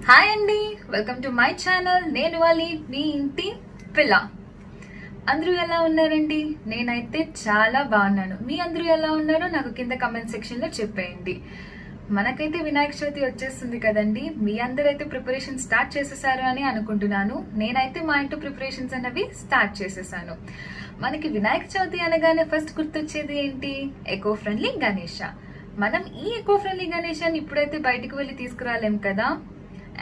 Hi అండి, welcome to my channel. నేను వాలి, మీ ఇంటి పిల్ల. అందరూ ఎలా ఉన్నారండి? నేనైతే చాలా బాగున్నాను. మీ అందరూ ఎలా ఉన్నారో నాకు కింద కమెంట్ సెక్షన్లో చెప్పేయండి. మనకైతే వినాయక చవితి వచ్చేస్తుంది కదండి. మీ అందరైతే ప్రిపరేషన్ స్టార్ట్ చేసేసారు అని అనుకుంటున్నాను. నేనైతే మా ఇంట్లో ప్రిపరేషన్స్ అనేవి స్టార్ట్ చేసేసాను. మనకి వినాయక చవితి అనగానే ఫస్ట్ గుర్తొచ్చేది ఏంటి? Eco friendly Ganesha. మనం ఈ ఎకో ఫ్రెండ్లీ గణేశాన్ని ఇప్పుడైతే బయటకు వెళ్ళి తీసుకురాలేం కదా.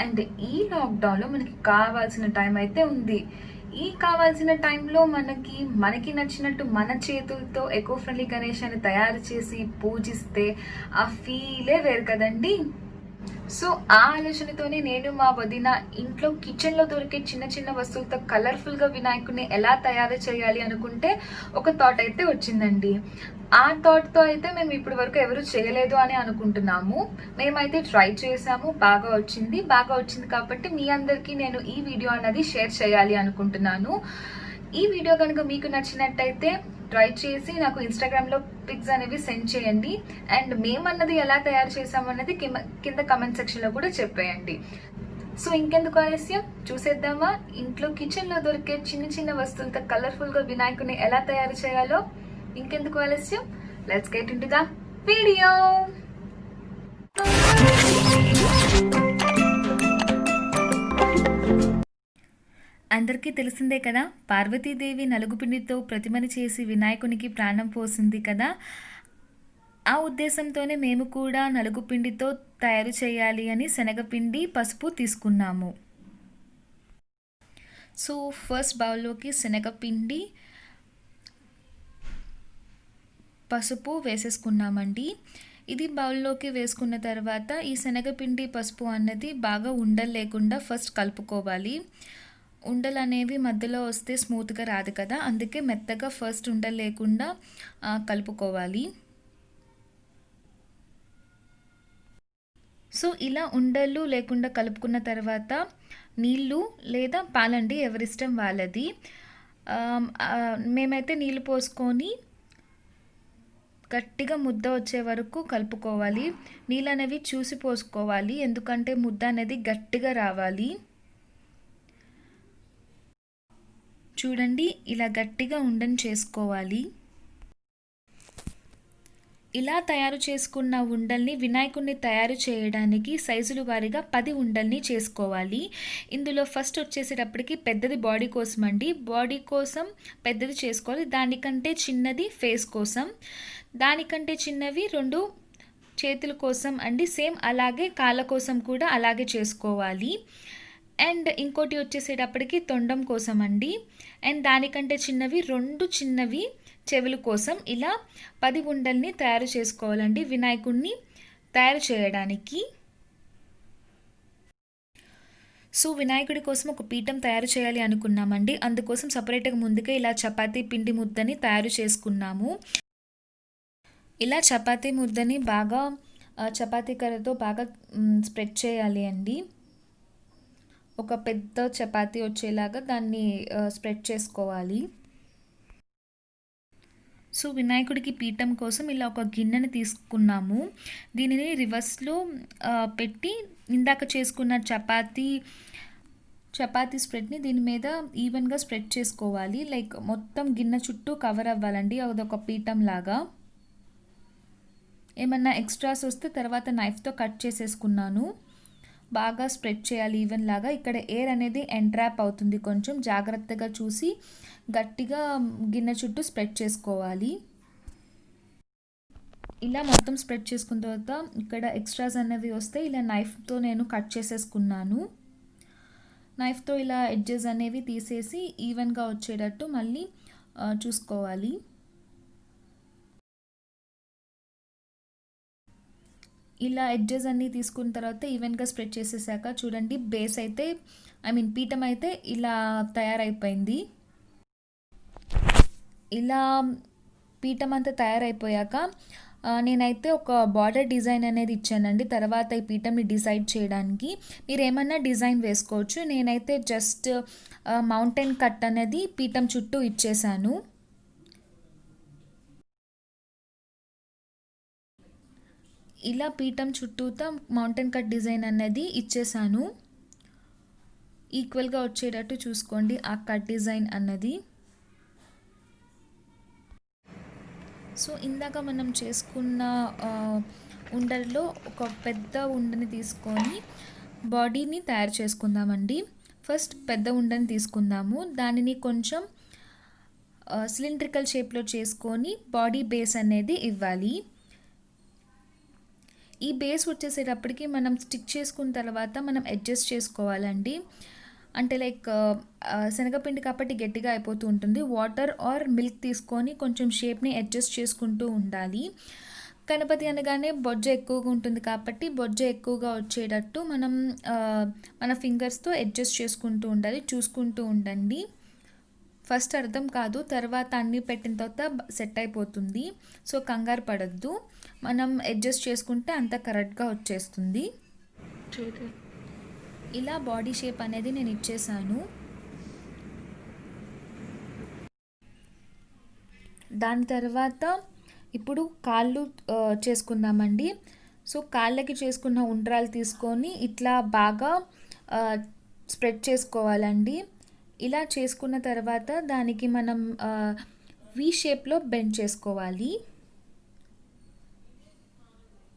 అండ్ ఈ లాక్డౌన్లో మనకి కావాల్సిన టైం అయితే ఉంది. ఈ కావాల్సిన టైంలో మనకి నచ్చినట్టు మన చేతులతో ఎకో ఫ్రెండ్లీ గణేశాన్ని తయారు చేసి పూజిస్తే ఆ ఫీలే వేరు కదండి. సో ఆ ఆలోచనతోనే నేను మా వదిన ఇంట్లో కిచెన్లో దొరికే చిన్న చిన్న వస్తువులతో కలర్ఫుల్గా వినాయకుడిని ఎలా తయారు చేయాలి అనుకుంటే ఒక థాట్ అయితే వచ్చిందండి. ఆ థాట్తో అయితే మేము ఇప్పటి వరకు ఎవరు చేయలేదు అని అనుకుంటున్నాము. మేమైతే ట్రై చేసాము, బాగా వచ్చింది కాబట్టి మీ అందరికీ నేను ఈ వీడియో అన్నది షేర్ చేయాలి అనుకుంటున్నాను. ఈ వీడియో కనుక మీకు నచ్చినట్టయితే ట్రై చేసి నాకు ఇన్స్టాగ్రామ్లో పిక్స్ అనేవి సెండ్ చేయండి. అండ్ మేమన్నది ఎలా తయారు చేసామన్నది కింద కమెంట్ సెక్షన్లో కూడా చెప్పేయండి. సో ఇంకెందుకు ఆలస్యం, చూసేద్దామా? ఇంట్లో కిచెన్లో దొరికే చిన్న చిన్న వస్తువులతో కలర్ఫుల్గా వినాయకుడిని ఎలా తయారు చేయాలో. ఇంకెందుకు ఆలస్యం, let's get into the video. అందరికీ తెలిసిందే కదా, పార్వతీదేవి నలుగుపిండితో ప్రతిమని చేసి వినాయకునికి ప్రాణం పోసింది కదా. ఆ ఉద్దేశంతోనే మేము కూడా నలుగుపిండితో తయారు చేయాలి అని శనగపిండి, పసుపు తీసుకున్నాము. సో ఫస్ట్ బౌల్లోకి శనగపిండి, పసుపు వేసేసుకున్నామండి. ఇది బౌల్లోకి వేసుకున్న తర్వాత ఈ శనగపిండి, పసుపు అన్నది బాగా ఉండలు లేకుండా ఫస్ట్ కలుపుకోవాలి. ఉండలు అనేవి మధ్యలో వస్తే స్మూత్గా రాదు కదా, అందుకే మెత్తగా ఫస్ట్ ఉండలు లేకుండా కలుపుకోవాలి. సో ఇలా ఉండలు లేకుండా కలుపుకున్న తర్వాత నీళ్ళు లేదా పాలండి, ఎవరిష్టం వాళ్ళది. మేమైతే నీళ్ళు పోసుకొని గట్టిగా ముద్ద వచ్చే వరకు కలుపుకోవాలి. నీళ్ళు అనేవి చూసి పోసుకోవాలి, ఎందుకంటే ముద్ద అనేది గట్టిగా రావాలి. చూడండి, ఇలా గట్టిగా ఉండని చేసుకోవాలి. ఇలా తయారు చేసుకున్న ఉండల్ని వినాయకుడిని తయారు చేయడానికి సైజుల వారీగా 10 ఉండల్ని చేసుకోవాలి. ఇందులో ఫస్ట్ వచ్చేసేటప్పటికి పెద్దది బాడీ కోసం అండి. బాడీ కోసం పెద్దది చేసుకోవాలి. దానికంటే చిన్నది ఫేస్ కోసం, దానికంటే చిన్నవి 2 చేతుల కోసం అండి. సేమ్ అలాగే కాళ్ళ కోసం కూడా అలాగే చేసుకోవాలి. అండ్ ఇంకోటి వచ్చేసేటప్పటికి తొండం కోసం అండి. అండ్ దానికంటే చిన్నవి 2 చిన్నవి చెవుల కోసం. ఇలా 10 ఉండల్ని తయారు చేసుకోవాలండి వినాయకుడిని తయారు చేయడానికి. సో వినాయకుడి కోసం ఒక పీఠం తయారు చేయాలి అనుకున్నామండి. అందుకోసం సపరేట్గా ముందుగా ఇలా చపాతీ పిండి ముద్దని తయారు చేసుకున్నాము. ఇలా చపాతీ ముద్దని బాగా చపాతీ కర్రతో బాగా స్ప్రెడ్ చేయాలి అండి. ఒక పెద్ద చపాతీ వచ్చేలాగా దాన్ని స్ప్రెడ్ చేసుకోవాలి. సో వినాయకుడికి పీఠం కోసం ఇలా ఒక గిన్నెని తీసుకున్నాము. దీనిని రివర్స్లో పెట్టి ఇందాక చేసుకున్న చపాతీ స్ప్రెడ్ని దీని మీద ఈవెన్గా స్ప్రెడ్ చేసుకోవాలి. లైక్ మొత్తం గిన్నె చుట్టూ కవర్ అవ్వాలండి. అదొక పీఠం లాగా. ఏమన్నా ఎక్స్ట్రాస్ వస్తే తర్వాత నైఫ్తో కట్ చేసేసుకున్నాను. బాగా స్ప్రెడ్ చేయాలి ఈవెన్ లాగా. ఇక్కడ ఎయిర్ అనేది ఎంట్రాప్ అవుతుంది, కొంచెం జాగ్రత్తగా చూసి గట్టిగా గిన్నె చుట్టూ స్ప్రెడ్ చేసుకోవాలి. ఇలా మొత్తం స్ప్రెడ్ చేసుకున్న తర్వాత ఇక్కడ ఎక్స్ట్రాస్ అనేవి వస్తే ఇలా నైఫ్తో నేను కట్ చేసేసుకున్నాను. నైఫ్తో ఇలా ఎడ్జెస్ అనేవి తీసేసి ఈవెన్గా వచ్చేటట్టు మళ్ళీ చూసుకోవాలి. ఇలా ఎడ్జెస్ అన్నీ తీసుకున్న తర్వాత ఈవెన్గా స్ప్రెడ్ చేసేసాక చూడండి, బేస్ అయితే పీఠం అయితే ఇలా తయారైపోయింది. ఇలా పీఠం అంతా తయారైపోయాక నేనైతే ఒక బార్డర్ డిజైన్ అనేది ఇచ్చానండి. తర్వాత ఈ పీఠంని డిసైడ్ చేయడానికి మీరు ఏమన్నా డిజైన్ వేసుకోవచ్చు. నేనైతే జస్ట్ మౌంటైన్ కట్ అనేది పీఠం చుట్టూ ఇచ్చేసాను. ఇలా పీఠం చుట్టూతా మౌంటైన్ కట్ డిజైన్ అనేది ఇచ్చేసాను. ఈక్వల్గా వచ్చేటట్టు చూసుకోండి ఆ కట్ డిజైన్ అన్నది. సో ఇందాక మనం చేసుకున్న ఉండల్లో ఒక పెద్ద ఉండని తీసుకొని బాడీని తయారు చేసుకుందామండి. ఫస్ట్ పెద్ద ఉండని తీసుకుందాము. దానిని కొంచెం సిలిండ్రికల్ షేప్లో చేసుకొని బాడీ బేస్ అనేది ఇవ్వాలి. ఈ బేస్ వచ్చేసేటప్పటికి మనం స్టిక్ చేసుకున్న తర్వాత మనం అడ్జస్ట్ చేసుకోవాలండి. అంటే లైక్ శనగపిండి కాబట్టి గట్టిగా అయిపోతూ ఉంటుంది. వాటర్ ఆర్ మిల్క్ తీసుకొని కొంచెం షేప్ని అడ్జస్ట్ చేసుకుంటూ ఉండాలి. గణపతి అనగానే బొజ్జ ఎక్కువగా ఉంటుంది కాబట్టి బొజ్జ ఎక్కువగా వచ్చేటట్టు మనం మన ఫింగర్స్తో అడ్జస్ట్ చేసుకుంటూ ఉండాలి. చూసుకుంటూ ఉండండి. ఫస్ట్ అర్థం కాదు, తర్వాత అన్నీ పెట్టిన తర్వాత సెట్ అయిపోతుంది. సో కంగారు పడద్దు, మనం అడ్జస్ట్ చేసుకుంటే అంత కరెక్ట్గా వచ్చేస్తుంది. ఇలా బాడీ షేప్ అనేది నేను ఇచ్చేసాను. దాని తర్వాత ఇప్పుడు కాళ్ళు చేసుకుందామండి. సో కాళ్ళకి చేసుకున్న ఉండ్రాలు తీసుకొని ఇట్లా బాగా స్ప్రెడ్ చేసుకోవాలండి. ఇలా చేసుకున్న తర్వాత దానికి మనం వి షేప్లో బెండ్ చేసుకోవాలి.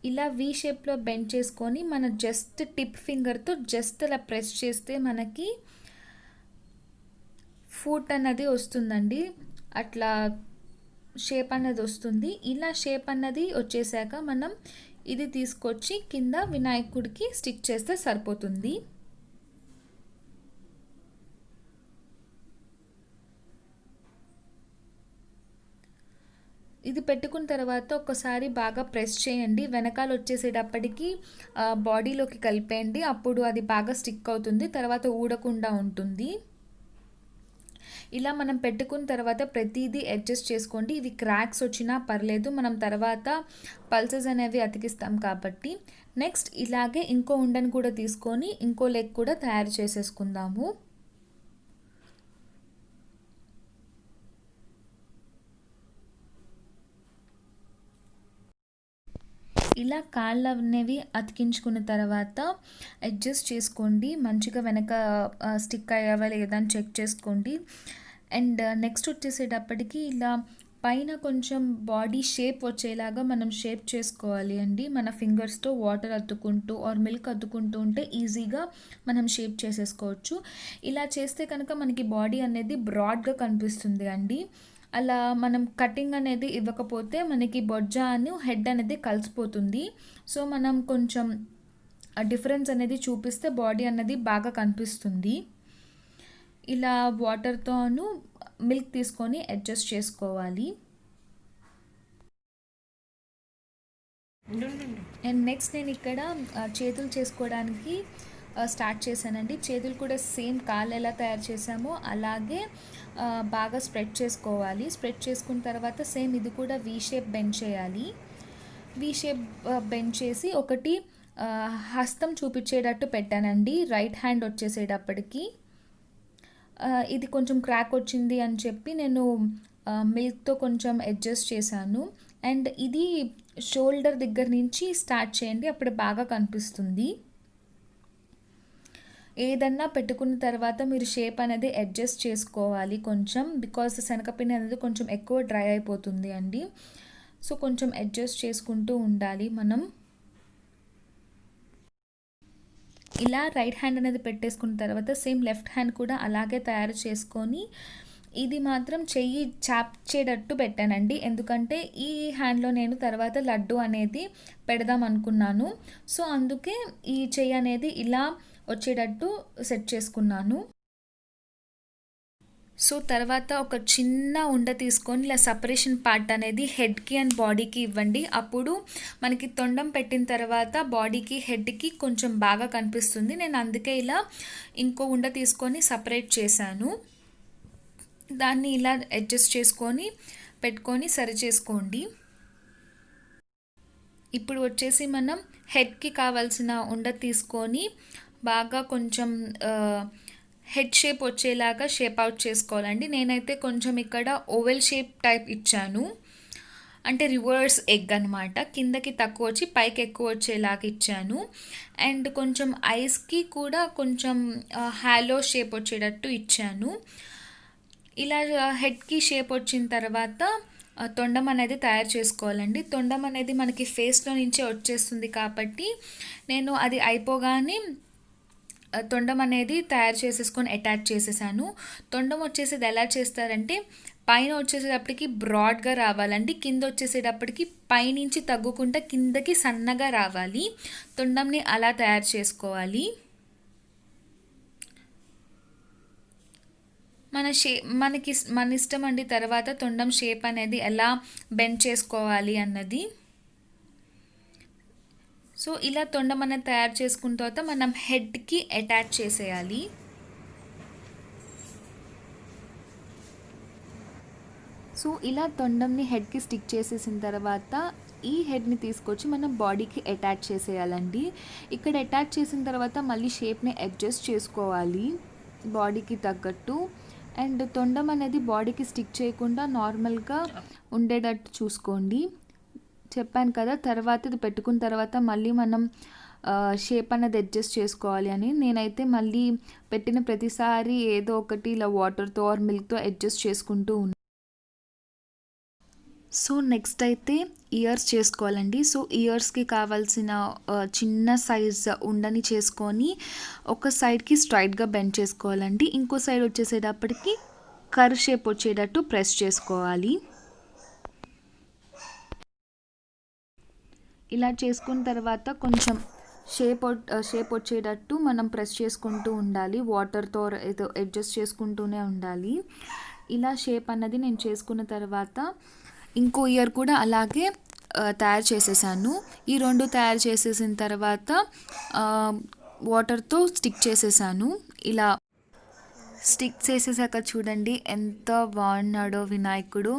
ఇలా వి షేప్లో బెండ్ చేసుకొని మన జస్ట్ టిప్ ఫింగర్తో జస్ట్ అలా ప్రెస్ చేస్తే మనకి ఫుట్ అన్నది వస్తుందండి. అట్లా షేప్ అన్నది వస్తుంది. ఇలా షేప్ అన్నది వచ్చేసాక మనం ఇది తీసుకొచ్చి కింద వినాయకుడికి స్టిక్ చేస్తే సరిపోతుంది. ఇది పెట్టుకున్న తర్వాత ఒకసారి బాగా ప్రెస్ చేయండి. వెనకాల వచ్చేసేటప్పటికి బాడీలోకి కలిపేయండి. అప్పుడు అది బాగా స్టిక్ అవుతుంది, తర్వాత ఊడకుండా ఉంటుంది. ఇలా మనం పెట్టుకున్న తర్వాత ప్రతిదీ అడ్జస్ట్ చేసుకోండి. ఇవి క్రాక్స్ వచ్చినా పర్లేదు, మనం తర్వాత పల్సెస్ అనేవి అతికిస్తాం కాబట్టి. నెక్స్ట్ ఇలాగే ఇంకో ఉండను కూడా తీసుకొని ఇంకో లెగ్ కూడా తయారు చేసేసుకుందాము. ఇలా కాళ్ళు అనేవి అతికించుకున్న తర్వాత అడ్జస్ట్ చేసుకోండి. మంచిగా వెనక స్టిక్ అయ్యావా లేదా అని చెక్ చేసుకోండి. అండ్ నెక్స్ట్ వచ్చేసేటప్పటికి ఇలా పైన కొంచెం బాడీ షేప్ వచ్చేలాగా మనం షేప్ చేసుకోవాలి అండి. మన ఫింగర్స్తో వాటర్ అద్దుకుంటూ ఆర్ మిల్క్ అద్దుకుంటూ ఉంటే ఈజీగా మనం షేప్ చేసేసుకోవచ్చు. ఇలా చేస్తే కనుక మనకి బాడీ అనేది బ్రాడ్గా కనిపిస్తుంది అండి. అలా మనం కటింగ్ అనేది ఇవ్వకపోతే మనకి బొజ్జ అని హెడ్ అనేది కలిసిపోతుంది. సో మనం కొంచెం డిఫరెన్స్ అనేది చూపిస్తే బాడీ అనేది బాగా కనిపిస్తుంది. ఇలా వాటర్తోను మిల్క్ తీసుకొని అడ్జస్ట్ చేసుకోవాలి. అండ్ నెక్స్ట్ నేను ఇక్కడ చేతులు చేసుకోవడానికి స్టార్ట్ చేశానండి. చేతులు కూడా సేమ్ కాళ్ళు ఎలా తయారు చేసామో అలాగే బాగా స్ప్రెడ్ చేసుకోవాలి. స్ప్రెడ్ చేసుకున్న తర్వాత సేమ్ ఇది కూడా వీ షేప్ బెండ్ చేయాలి. వీ షేప్ బెండ్ చేసి ఒకటి హస్తం చూపించేటట్టు పెట్టానండి. రైట్ హ్యాండ్ వచ్చేసేటప్పటికి ఇది కొంచెం క్రాక్ వచ్చింది అని చెప్పి నేను మిల్క్తో కొంచెం అడ్జస్ట్ చేశాను. అండ్ ఇది షోల్డర్ దగ్గర నుంచి స్టార్ట్ చేయండి, అప్పుడు బాగా కనిపిస్తుంది. ఏదన్నా పెట్టుకున్న తర్వాత మీరు షేప్ అనేది అడ్జస్ట్ చేసుకోవాలి కొంచెం, బికాస్ శనగపిండి అనేది కొంచెం ఎక్కువ డ్రై అయిపోతుంది అండి. సో కొంచెం అడ్జస్ట్ చేసుకుంటూ ఉండాలి మనం. ఇలా రైట్ హ్యాండ్ అనేది పెట్టేసుకున్న తర్వాత సేమ్ లెఫ్ట్ హ్యాండ్ కూడా అలాగే తయారు చేసుకొని ఇది మాత్రం చెయ్యి చాప్చేటట్టు పెట్టానండి. ఎందుకంటే ఈ హ్యాండ్లో నేను తర్వాత లడ్డు అనేది పెడదాం అనుకున్నాను. సో అందుకే ఈ చెయ్యి అనేది ఇలా వచ్చేటట్టు సెట్ చేసుకున్నాను. సో తర్వాత ఒక చిన్న ఉండ తీసుకొని ఇలా సపరేషన్ పార్ట్ అనేది హెడ్కి అండ్ బాడీకి ఇవ్వండి. అప్పుడు మనకి తొండం పెట్టిన తర్వాత బాడీకి హెడ్కి కొంచెం బాగా కనిపిస్తుంది. నేను అందుకే ఇలా ఇంకో ఉండ తీసుకొని సపరేట్ చేశాను. దాన్ని ఇలా అడ్జస్ట్ చేసుకొని పెట్టుకొని సరి చేసుకోండి. ఇప్పుడు వచ్చేసి మనం హెడ్కి కావాల్సిన ఉండ తీసుకొని బాగా కొంచెం హెడ్ షేప్ వచ్చేలాగా షేప్ అవుట్ చేసుకోవాలండి. నేనైతే కొంచెం ఇక్కడ ఓవెల్ షేప్ టైప్ ఇచ్చాను. అంటే రివర్స్ ఎగ్ అనమాట. కిందకి తక్కువ వచ్చి పైకి ఎక్కువ వచ్చేలాగా ఇచ్చాను. అండ్ కొంచెం ఐస్కి కూడా కొంచెం హాలో షేప్ వచ్చేటట్టు ఇచ్చాను. ఇలా హెడ్కి షేప్ వచ్చిన తర్వాత తొండం అనేది తయారు చేసుకోవాలండి. తొండం అనేది మనకి ఫేస్లో నుంచే వచ్చేస్తుంది కాబట్టి నేను అది అయిపోగానే తొండం అనేది తయారు చేసేసుకొని అటాచ్ చేసేసాను. తొండం వచ్చేసేది ఎలా చేస్తారంటే పైన వచ్చేసేటప్పటికి బ్రాడ్గా రావాలండి, కింద వచ్చేసేటప్పటికి పైనుంచి తగ్గుకుంటా కిందకి సన్నగా రావాలి. తొండంని అలా తయారు చేసుకోవాలి. మన ఇష్టం అండి తర్వాత తొండం షేప్ అనేది ఎలా బెండ్ చేసుకోవాలి అన్నది. సో ఇలా తొండం అనేది తయారు చేసుకున్న తర్వాత మనం హెడ్కి అటాచ్ చేసేయాలి. సో ఇలా తొండంని హెడ్కి స్టిక్ చేసేసిన తర్వాత ఈ హెడ్ని తీసుకొచ్చి మనం బాడీకి అటాచ్ చేసేయాలండి. ఇక్కడ అటాచ్ చేసిన తర్వాత మళ్ళీ షేప్ని అడ్జస్ట్ చేసుకోవాలి బాడీకి తగ్గట్టు. అండ్ తొండం అనేది బాడీకి స్టిక్ చేయకుండా నార్మల్గా ఉండేటట్టు చూసుకోండి. చెప్పాను కదా తర్వాత ఇది పెట్టుకున్న తర్వాత మళ్ళీ మనం షేప్ అనేది అడ్జస్ట్ చేసుకోవాలి అని. నేనైతే మళ్ళీ పెట్టిన ప్రతిసారి ఏదో ఒకటి ఇలా వాటర్తో ఆర్ మిల్క్తో అడ్జస్ట్ చేసుకుంటూ ఉన్నాను. సో నెక్స్ట్ అయితే ఇయర్స్ చేసుకోవాలండి. సో ఇయర్స్కి కావాల్సిన చిన్న సైజ్ ఉండని చేసుకొని ఒక సైడ్కి స్ట్రైట్గా బెండ్ చేసుకోవాలండి. ఇంకో సైడ్ వచ్చేసేటప్పటికి కర్వ్ షేప్ వచ్చేటట్టు ప్రెస్ చేసుకోవాలి. ఇలా చేసుకున్న తర్వాత కొంచెం షేప్ వచ్చేటట్టు మనం ప్రెస్ చేసుకుంటూ ఉండాలి. వాటర్తో ఏదో అడ్జస్ట్ చేసుకుంటూనే ఉండాలి. ఇలా షేప్ అన్నది నేను చేసుకున్న తర్వాత ఇంకో ఇయర్ కూడా అలాగే తయారు చేసేసాను. ఈ రెండు తయారు చేసేసిన తర్వాత వాటర్తో స్టిక్ చేసేసాను. ఇలా స్టిక్ చేసేసాక చూడండి ఎంత బాగున్నాడో వినాయకుడు.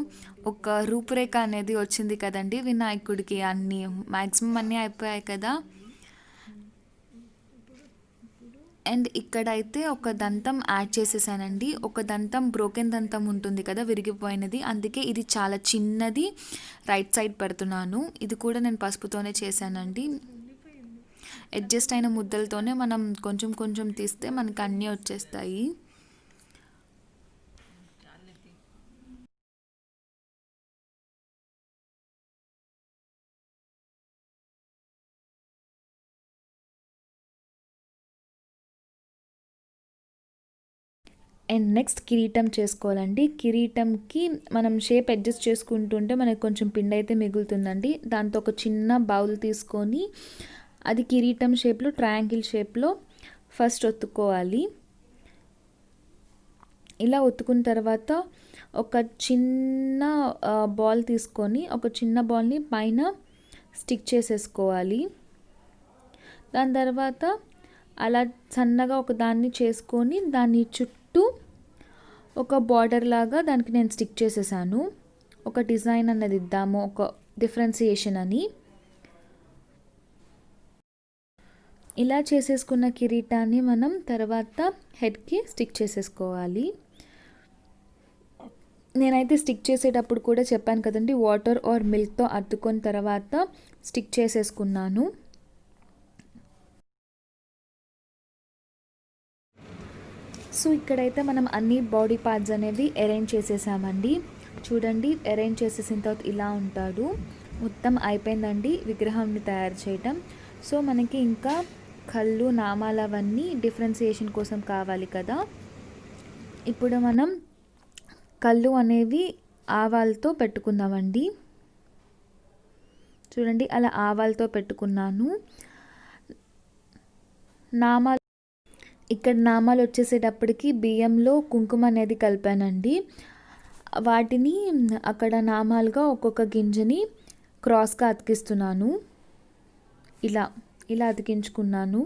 ఒక రూపురేఖ అనేది వచ్చింది కదండి వినాయకుడికి. మ్యాక్సిమం అన్నీ అయిపోయాయి కదా. అండ్ ఇక్కడైతే ఒక దంతం యాడ్ చేసేసానండి. ఒక దంతం బ్రోకెన్ దంతం ఉంటుంది కదా విరిగిపోయినది, అందుకే ఇది చాలా చిన్నది రైట్ సైడ్ పెడుతున్నాను. ఇది కూడా నేను పసుపుతోనే చేశానండి. అడ్జస్ట్ అయిన ముద్దలతోనే మనం కొంచెం కొంచెం తీస్తే మనకు అన్నీ వచ్చేస్తాయి. అండ్ నెక్స్ట్ కిరీటం చేసుకోవాలండి. కిరీటంకి మనం షేప్ అడ్జస్ట్ చేసుకుంటుంటే మనకు కొంచెం పిండి అయితే మిగులుతుందండి. దాంతో ఒక చిన్న బౌల్ తీసుకొని అది కిరీటం షేప్లో ట్రయాంగిల్ షేప్లో ఫస్ట్ ఒత్తుకోవాలి. ఇలా ఒత్తుకున్న తర్వాత ఒక చిన్న బాల్ తీసుకొని ఒక చిన్న బాల్ని పైన స్టిక్ చేసేసుకోవాలి. దాని తర్వాత అలా సన్నగా ఒక దాన్ని చేసుకొని దాన్ని చుట్టూ ఒక బార్డర్ లాగా దానికి నేను స్టిక్ చేసేసాను. ఒక డిజైన్ అన్నది ఇద్దాము, ఒక డిఫరెన్సియేషన్ అని. ఇలా చేసేసుకున్న కిరీటాన్ని మనం తర్వాత హెడ్కి స్టిక్ చేసేసుకోవాలి. నేనైతే స్టిక్ చేసేటప్పుడు కూడా చెప్పాను కదండి, వాటర్ ఆర్ మిల్క్తో అద్దుకొని తర్వాత స్టిక్ చేసేసుకున్నాను. సో ఇక్కడైతే మనం అన్ని బాడీ పార్ట్స్ అనేవి అరేంజ్ చేసేసామండి. చూడండి, అరేంజ్ చేసేసిన తర్వాత ఇలా ఉంటాడు. మొత్తం అయిపోయిందండి విగ్రహాన్ని తయారు చేయటం. సో మనకి ఇంకా కళ్ళు నామాలు అవన్నీ డిఫరెన్సియేషన్ కోసం కావాలి కదా. ఇప్పుడు మనం కళ్ళు అనేవి ఆవాలతో పెట్టుకుందామండి. చూడండి అలా ఆవాలతో పెట్టుకున్నాను. ఇక్కడ నామాలు వచ్చేసేటప్పటికి బియ్యంలో కుంకుమ అనేది కలిపానండి. వాటిని అక్కడ నామాలుగా ఒక్కొక్క గింజని క్రాస్గా అతికిస్తున్నాను. ఇలా అతికించుకున్నాను.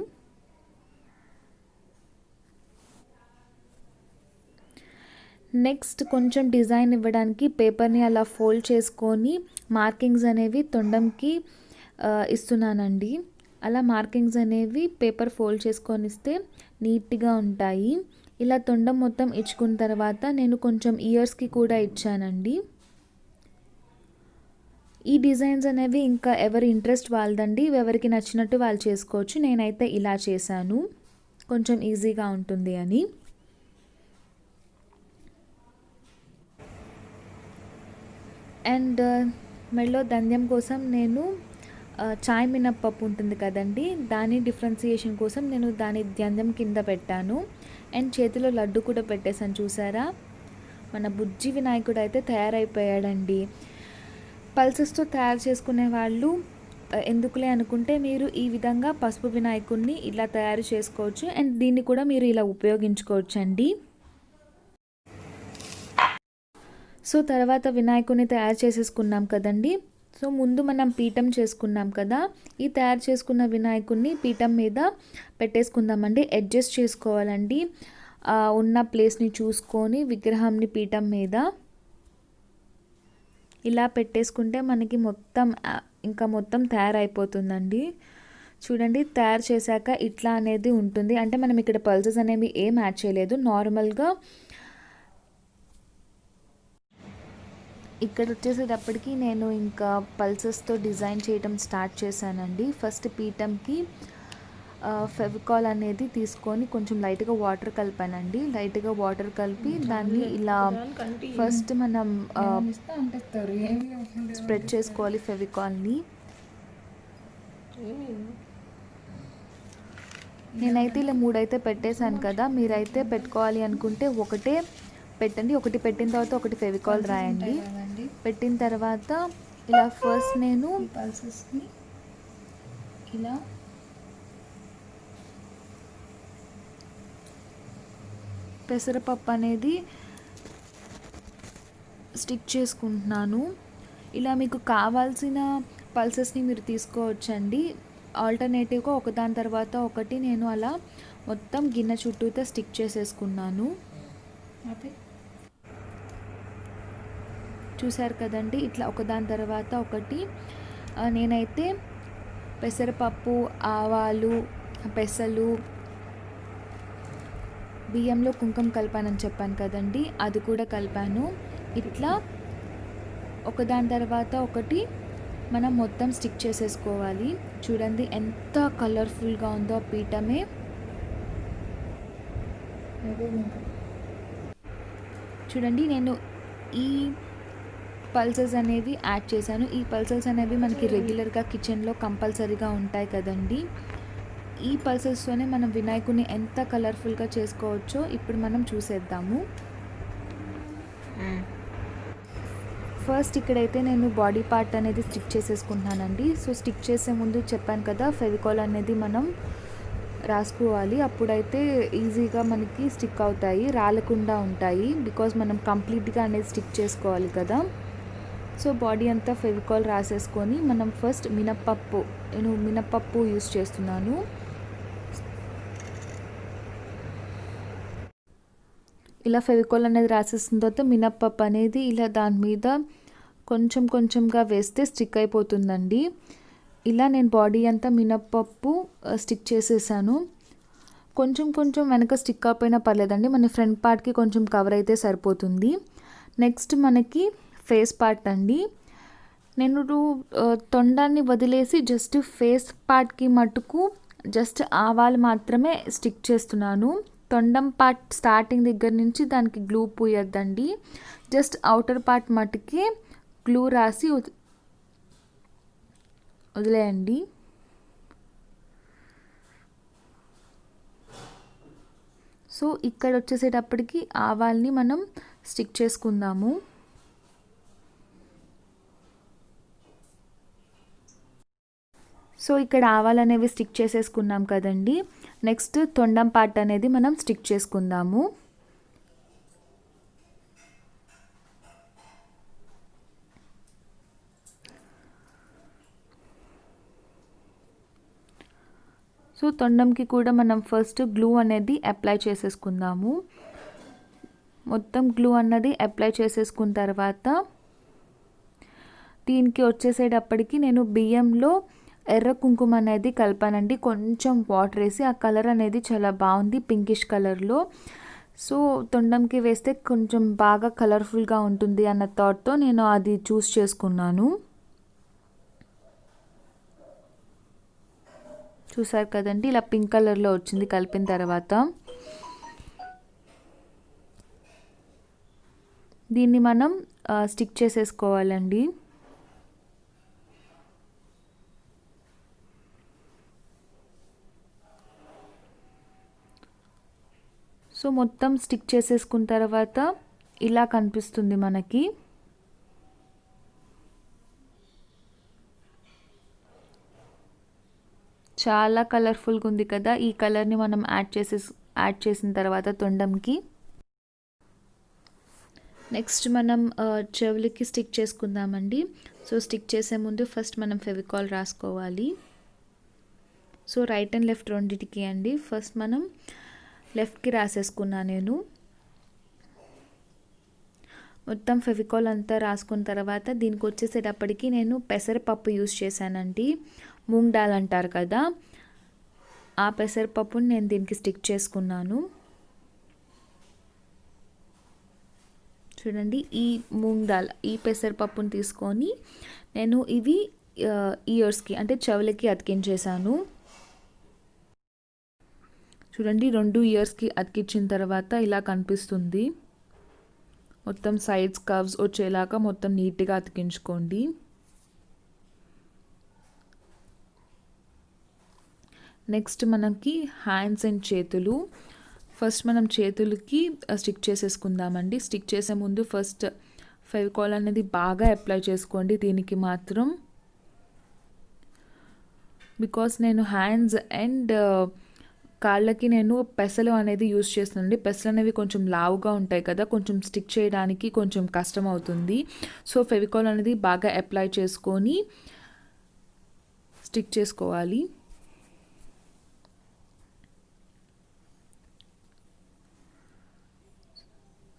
నెక్స్ట్ కొంచెం డిజైన్ ఇవ్వడానికి పేపర్ని అలా ఫోల్డ్ చేసుకొని మార్కింగ్స్ అనేవి తొండంకి ఇస్తున్నానండి. అలా మార్కింగ్స్ అనేవి పేపర్ ఫోల్డ్ చేసుకొని ఇస్తే నీట్గా ఉంటాయి. ఇలా తొండం మొత్తం ఇచ్చుకున్న తర్వాత నేను కొంచెం ఇయర్స్కి కూడా ఇచ్చానండి. ఈ డిజైన్స్ అనేవి ఇంకా ఎవరి ఇంట్రెస్ట్ వాళ్ళదండి, ఎవరికి నచ్చినట్టు వాళ్ళు చేసుకోవచ్చు. నేనైతే ఇలా చేశాను, కొంచెం ఈజీగా ఉంటుంది అని. అండ్ మెడలో దంద్యం కోసం నేను చాయ్ మినప్పప్పు ఉంటుంది కదండి, దాని డిఫరెన్సియేషన్ కోసం నేను దాని దంద్యం కింద పెట్టాను. అండ్ చేతిలో లడ్డు కూడా పెట్టేశాను. చూసారా, మన బుజ్జి వినాయకుడు అయితే తయారైపోయాడండి. పల్సెస్తో తయారు చేసుకునే వాళ్ళు ఎందుకులే అనుకుంటే మీరు ఈ విధంగా పసుపు వినాయకుడిని ఇలా తయారు చేసుకోవచ్చు. అండ్ దీన్ని కూడా మీరు ఇలా ఉపయోగించుకోవచ్చు అండి. సో తర్వాత వినాయకుడిని తయారు చేసేసుకున్నాం కదండి. సో ముందు మనం పీఠం చేసుకున్నాం కదా, ఈ తయారు చేసుకున్న వినాయకుడిని పీఠం మీద పెట్టేసుకుందామండి. అడ్జస్ట్ చేసుకోవాలండి ఉన్న ప్లేస్ని చూసుకొని విగ్రహంని పీఠం మీద ఇలా పెట్టేసుకుంటే మనకి మొత్తం తయారైపోతుందండి. చూడండి, తయారు చేశాక ఇట్లా అనేది ఉంటుంది. అంటే మనం ఇక్కడ పల్సెస్ అనేవి ఏం యాడ్ చేయలేదు, నార్మల్గా ఇక్కడ వచ్చేసేటప్పటికి నేను ఇంకా పల్సెస్తో డిజైన్ చేయడం స్టార్ట్ చేశానండి. ఫస్ట్ పీఠంకి ఫెవికాల్ అనేది తీసుకొని కొంచెం లైట్గా వాటర్ కలిపానండి. లైట్గా వాటర్ కలిపి దాన్ని ఇలా ఫస్ట్ మనం స్ప్రెడ్ చేసుకోవాలి ఫెవికాల్ని. నేనైతే ఇలా 3 అయితే పెట్టేశాను కదా, మీరైతే పెట్టుకోవాలి అనుకుంటే ఒకటే పెట్టండి. ఒకటి పెట్టిన తర్వాత ఒకటి ఫెవికాల్ రాయండి. పెట్టిన తర్వాత ఇలా ఫస్ట్ నేను పల్సెస్ని ఇలా పెసరపప్పు అనేది స్టిక్ చేసుకుంటున్నాను. ఇలా మీకు కావాల్సిన పల్సెస్ని మీరు తీసుకోవచ్చండి. ఆల్టర్నేటివ్గా ఒకదాని తర్వాత ఒకటి నేను అలా మొత్తం గిన్నె చుట్టూతో స్టిక్ చేసేసుకున్నాను. చూసారు కదండి, ఇట్లా ఒకదాని తర్వాత ఒకటి. నేనైతే పెసరపప్పు, ఆవాలు, పెసలు, బియ్యంలో కుంకుమ కలిపానని చెప్పాను కదండి, అది కూడా కలిపాను. ఇట్లా ఒకదాని తర్వాత ఒకటి మనం మొత్తం స్టిక్ చేసేసుకోవాలి. చూడండి ఎంత కలర్ఫుల్గా ఉందో పీఠమే. చూడండి, నేను ఈ పల్సెస్ అనేవి యాడ్ చేశాను. ఈ పల్సెస్ అనేవి మనకి రెగ్యులర్గా కిచెన్లో కంపల్సరీగా ఉంటాయి కదండి. ఈ పల్సెస్తోనే మనం వినాయకుడిని ఎంత కలర్ఫుల్గా చేసుకోవచ్చో ఇప్పుడు మనం చూసేద్దాము. ఫస్ట్ ఇక్కడైతే నేను బాడీ పార్ట్ అనేది స్టిక్ చేసేసుకుంటున్నానండి. సో స్టిక్ చేసే ముందు చెప్పాను కదా, ఫెవికాల్ అనేది మనం రాసుకోవాలి. అప్పుడైతే ఈజీగా మనకి స్టిక్ అవుతాయి, రాలకుండా ఉంటాయి. బికాజ్ మనం కంప్లీట్గా అనేది స్టిక్ చేసుకోవాలి కదా. సో బాడీ అంతా ఫెవికాల్ రాసేసుకొని మనం ఫస్ట్ నేను మినప్పప్పు యూస్ చేస్తున్నాను. ఇలా ఫెవికాల్ అనేది రాసేసిన తర్వాత మినప్పప్పు అనేది ఇలా దాని మీద కొంచెం కొంచెంగా వేస్తే స్టిక్ అయిపోతుందండి. ఇలా నేను బాడీ అంతా మినప్పప్పు స్టిక్ చేసేసాను. కొంచెం కొంచెం వెనక స్టిక్ అయిపోయినా పర్లేదండి, మన ఫ్రంట్ పార్ట్కి కొంచెం కవర్ అయితే సరిపోతుంది. నెక్స్ట్ మనకి ఫేస్ పార్ట్ అండి. నేను తొండాన్ని వదిలేసి జస్ట్ ఫేస్ పార్ట్కి మటుకు జస్ట్ ఆవాలు మాత్రమే స్టిక్ చేస్తున్నాను. తొండం పార్ట్ స్టార్టింగ్ దగ్గర నుంచి దానికి గ్లూ పూయొద్దండి. జస్ట్ అవుటర్ పార్ట్ మటుకే గ్లూ రాసి వదిలేయండి. సో ఇక్కడ వచ్చేసేటప్పటికి ఆవాల్ని మనం స్టిక్ చేసుకుందాము. సో ఇక్కడ ఆవాలు అనేవి స్టిక్ చేసేసుకున్నాం కదండి. నెక్స్ట్ తొండం పార్ట్ అనేది మనం స్టిక్ చేసుకుందాము. సో తొండంకి కూడా మనం ఫస్ట్ గ్లూ అనేది అప్లై చేసేసుకుందాము. మొత్తం గ్లూ అన్నది అప్లై చేసేసుకున్న తర్వాత దీనికి వచ్చేసేటప్పటికి నేను బియ్యంలో ఎర్ర కుంకుమ అనేది కలిపానండి. కొంచెం వాటర్ వేసి ఆ కలర్ అనేది చాలా బాగుంది, పింకిష్ కలర్లో. సో తొండంకి వేస్తే కొంచెం బాగా కలర్ఫుల్గా ఉంటుంది అన్న థాట్తో నేను అది చూస్ చేసుకున్నాను. చూసారు కదండి, ఇలా పింక్ కలర్లో వచ్చింది కలిపిన తర్వాత. దీన్ని మనం స్టిక్ చేసేసుకోవాలండి. సో మొత్తం స్టిక్ చేసేసుకున్న తర్వాత ఇలా కనిపిస్తుంది మనకి. చాలా కలర్ఫుల్గా ఉంది కదా. ఈ కలర్ని మనం యాడ్ చేసిన తర్వాత తొండంకి నెక్స్ట్ మనం చెవులకి స్టిక్ చేసుకుందామండి. సో స్టిక్ చేసే ముందు ఫస్ట్ మనం ఫెవికాల్ రాసుకోవాలి. సో రైట్ అండ్ లెఫ్ట్ రెండింటికి అండి. ఫస్ట్ మనం లెఫ్ట్కి రాసేసుకున్నా నేను. మొత్తం ఫెవికాల్ అంతా రాసుకున్న తర్వాత దీనికి వచ్చేసేటప్పటికి నేను పెసరపప్పు యూస్ చేశానండి. మూంగ్ దాల్ అంటారు కదా, ఆ పెసరపప్పుని నేను దీనికి స్టిక్ చేసుకున్నాను. చూడండి, ఈ మూంగ్ దాల్, ఈ పెసరపప్పుని తీసుకొని నేను ఇవి ఇయర్స్కి అంటే చెవులకి అతికించేసాను. చూడండి, 2 ఇయర్స్కి అతికించిన తర్వాత ఇలా కనిపిస్తుంది. మొత్తం సైడ్స్ కర్వ్స్ వచ్చేలాగా మొత్తం నీట్గా అతికించుకోండి. నెక్స్ట్ మనకి హ్యాండ్స్ అండ్ చేతులు. ఫస్ట్ మనం చేతులకి స్టిక్ చేసేసుకుందామండి. స్టిక్ చేసే ముందు ఫస్ట్ ఫెవికాల్ అనేది బాగా అప్లై చేసుకోండి దీనికి మాత్రం. బికాస్ నేను హ్యాండ్స్ అండ్ కాళ్ళకి నేను పెసలు అనేది యూస్ చేస్తానండి. పెసలు అనేవి కొంచెం లావుగా ఉంటాయి కదా, కొంచెం స్టిక్ చేయడానికి కొంచెం కష్టం అవుతుంది. సో ఫెవికాల్ అనేది బాగా అప్లై చేసుకొని స్టిక్ చేసుకోవాలి.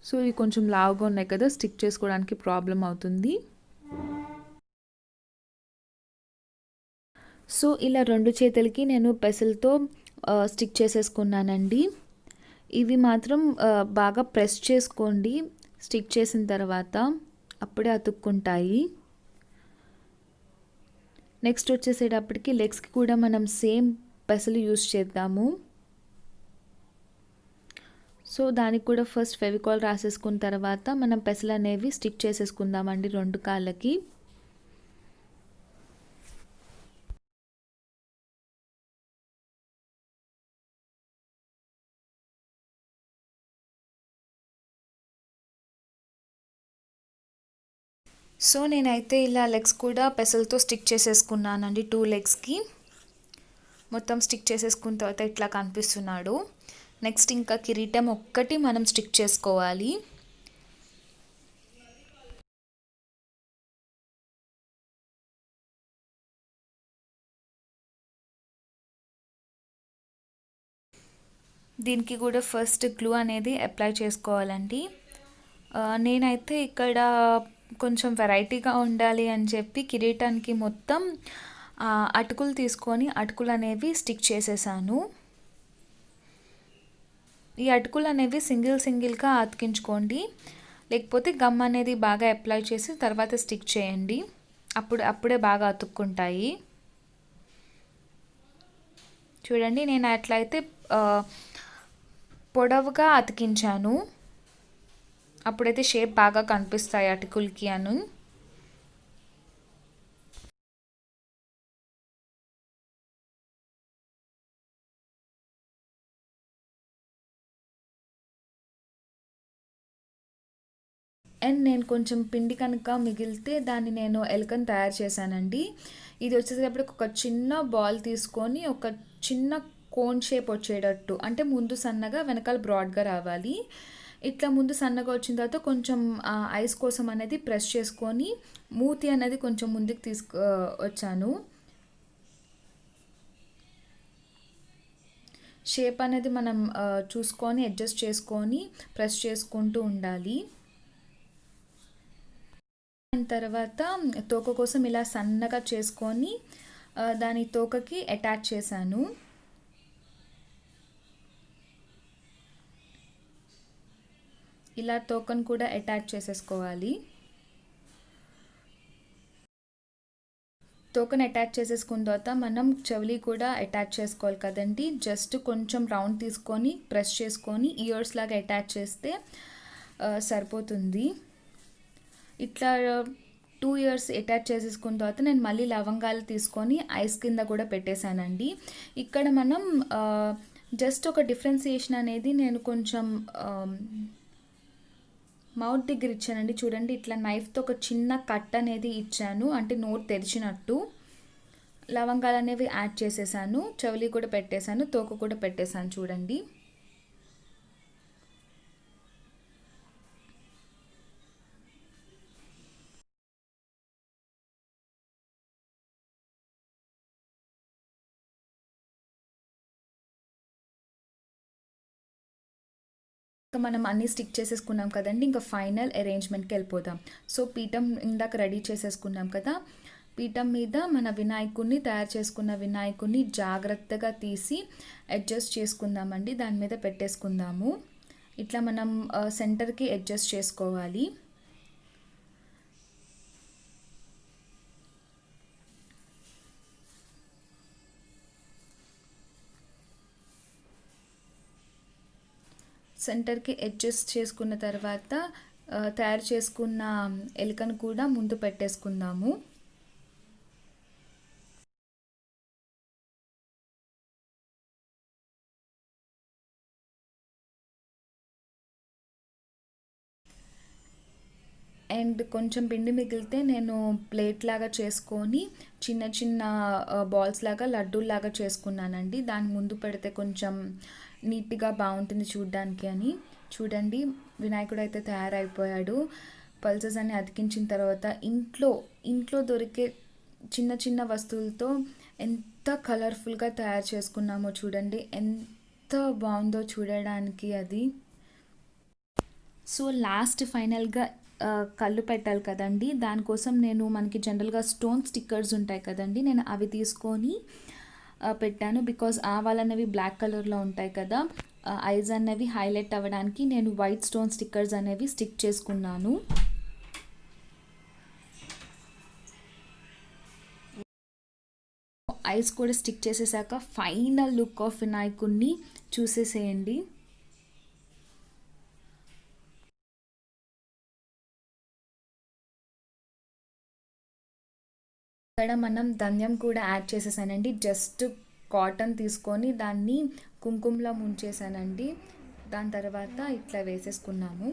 సో ఇవి కొంచెం లావుగా ఉన్నాయి కదా, స్టిక్ చేసుకోవడానికి ప్రాబ్లం అవుతుంది. సో ఇలా 2 చేతులకి నేను పెసలతో స్టిక్ చేసేసుకున్నానండి. ఇవి మాత్రం బాగా ప్రెస్ చేసుకోండి స్టిక్ చేసిన తర్వాత, అప్పుడే అతుక్కుంటాయి. నెక్స్ట్ వచ్చేసేటప్పటికి లెగ్స్కి కూడా మనం సేమ్ పెసలు యూస్ చేద్దాము. సో దానికి కూడా ఫస్ట్ ఫెవికాల్ రాసేసుకున్న తర్వాత మనం పెసలు అనేవి స్టిక్ చేసేసుకుందామండి 2 కాళ్ళకి. సో నేనైతే ఇలా లెగ్స్ కూడా పెసలతో స్టిక్ చేసేసుకున్నానండి 2 లెగ్స్కి. మొత్తం స్టిక్ చేసేసుకున్న తర్వాత ఇట్లా కనిపిస్తున్నాడు. నెక్స్ట్ ఇంకా కిరీటం ఒక్కటి మనం స్టిక్ చేసుకోవాలి. దీనికి కూడా ఫస్ట్ గ్లూ అనేది అప్లై చేసుకోవాలండి. నేనైతే ఇక్కడ కొంచెం వెరైటీగా ఉండాలి అని చెప్పి కిరీటానికి మొత్తం అటుకులు తీసుకొని అటుకులు అనేవి స్టిక్ చేసేసాను. ఈ అటుకులు అనేవి సింగిల్గా అతికించుకోండి, లేకపోతే గమ్ అనేది బాగా అప్లై చేసి తర్వాత స్టిక్ చేయండి. అప్పుడే బాగా అతుక్కుంటాయి. చూడండి, నేను అట్లయితే పొడవుగా అతికించాను, అప్పుడైతే షేప్ బాగా కనిపిస్తాయి అటుకులకి అని. అండ్ నేను కొంచెం పిండి కనుక మిగిలితే దాన్ని నేను ఎలుకను తయారు చేశానండి. ఇది వచ్చేటప్పటికి ఒక చిన్న బాల్ తీసుకొని ఒక చిన్న కోన్ షేప్ వచ్చేటట్టు, అంటే ముందు సన్నగా వెనకాల బ్రాడ్గా రావాలి. ఇట్లా ముందు సన్నగా వచ్చిన తర్వాత కొంచెం ఐస్ కోసం అనేది ప్రెస్ చేసుకొని మూతి అనేది కొంచెం ముందుకు వచ్చాను. షేప్ అనేది మనం చూసుకొని అడ్జస్ట్ చేసుకొని ప్రెస్ చేసుకుంటూ ఉండాలి. తర్వాత తోక కోసం ఇలా సన్నగా చేసుకొని దాని తోకకి అటాచ్ చేశాను. ఇలా తోకను కూడా అటాచ్ చేసేసుకోవాలి. తోకని అటాచ్ చేసేసుకున్న తర్వాత మనం చెవులి కూడా అటాచ్ చేసుకోవాలి కదండి. జస్ట్ కొంచెం రౌండ్ తీసుకొని ప్రెస్ చేసుకొని ఇయర్స్ లాగా అటాచ్ చేస్తే సరిపోతుంది. ఇట్లా 2 ఇయర్స్ అటాచ్ చేసేసుకున్న తర్వాత నేను మళ్ళీ లవంగాలు తీసుకొని ఐస్ కింద కూడా పెట్టేశానండి. ఇక్కడ మనం జస్ట్ ఒక డిఫరెన్సియేషన్ అనేది నేను కొంచెం మౌత్ దగ్గర ఇచ్చానండి. చూడండి, ఇట్లా నైఫ్తో ఒక చిన్న కట్ అనేది ఇచ్చాను, అంటే నోట్ తెరిచినట్టు. లవంగాలు అనేవి యాడ్ చేసేసాను, చెవులి కూడా పెట్టేశాను, తోక కూడా పెట్టేశాను. చూడండి, మనం అన్నీ స్టిక్ చేసేసుకున్నాం కదండి. ఇంకా ఫైనల్ అరేంజ్మెంట్కి వెళ్ళిపోదాం. సో పీఠం ఇందాక రెడీ చేసేసుకున్నాం కదా. పీఠం మీద మన వినాయకుడిని, తయారు చేసుకున్న వినాయకుడిని జాగ్రత్తగా తీసి అడ్జస్ట్ చేసుకుందామండి. దాని మీద పెట్టేసుకుందాము. ఇట్లా మనం సెంటర్కి అడ్జస్ట్ చేసుకోవాలి. సెంటర్కి అడ్జస్ట్ చేసుకున్న తర్వాత తయారు చేసుకున్న ఎలుకను కూడా ముందు పెట్టేసుకుందాము. అండ్ కొంచెం పిండి మిగిలితే నేను ప్లేట్ లాగా చేసుకొని చిన్న చిన్న బాల్స్ లాగా లడ్డూలాగా చేసుకున్నానండి. దాని ముందు పెడితే కొంచెం నీట్గా బాగుంటుంది చూడ్డానికి అని. చూడండి, వినాయకుడు అయితే తయారైపోయాడు. పల్సెస్ అన్ని అతికించిన తర్వాత ఇంట్లో దొరికే చిన్న చిన్న వస్తువులతో ఎంత కలర్ఫుల్గా తయారు చేసుకున్నామో చూడండి, ఎంత బాగుందో చూడడానికి అది. సో లాస్ట్ ఫైనల్గా కళ్ళు పెట్టాలి కదండి. దానికోసం నేను మనకి జనరల్గా స్టోన్ స్టిక్కర్స్ ఉంటాయి కదండి, నేను అవి తీసుకొని పెట్టాను. బికాజ్ ఆవాలు అనేవి బ్లాక్ కలర్లో ఉంటాయి కదా, ఐస్ అనేవి హైలైట్ అవ్వడానికి నేను వైట్ స్టోన్ స్టిక్కర్స్ అనేవి స్టిక్ చేసుకున్నాను. ఐస్ కూడా స్టిక్ చేసేసాక ఫైనల్ లుక్ ఆఫ్ వినాయకుడిని చూసేసేయండి. ఇక్కడ మనం ధనియం కూడా యాడ్ చేసేసానండి. జస్ట్ కాటన్ తీసుకొని దాన్ని కుంకుమలో ముంచేసానండి. దాని తర్వాత ఇట్లా వేసేసుకున్నాము.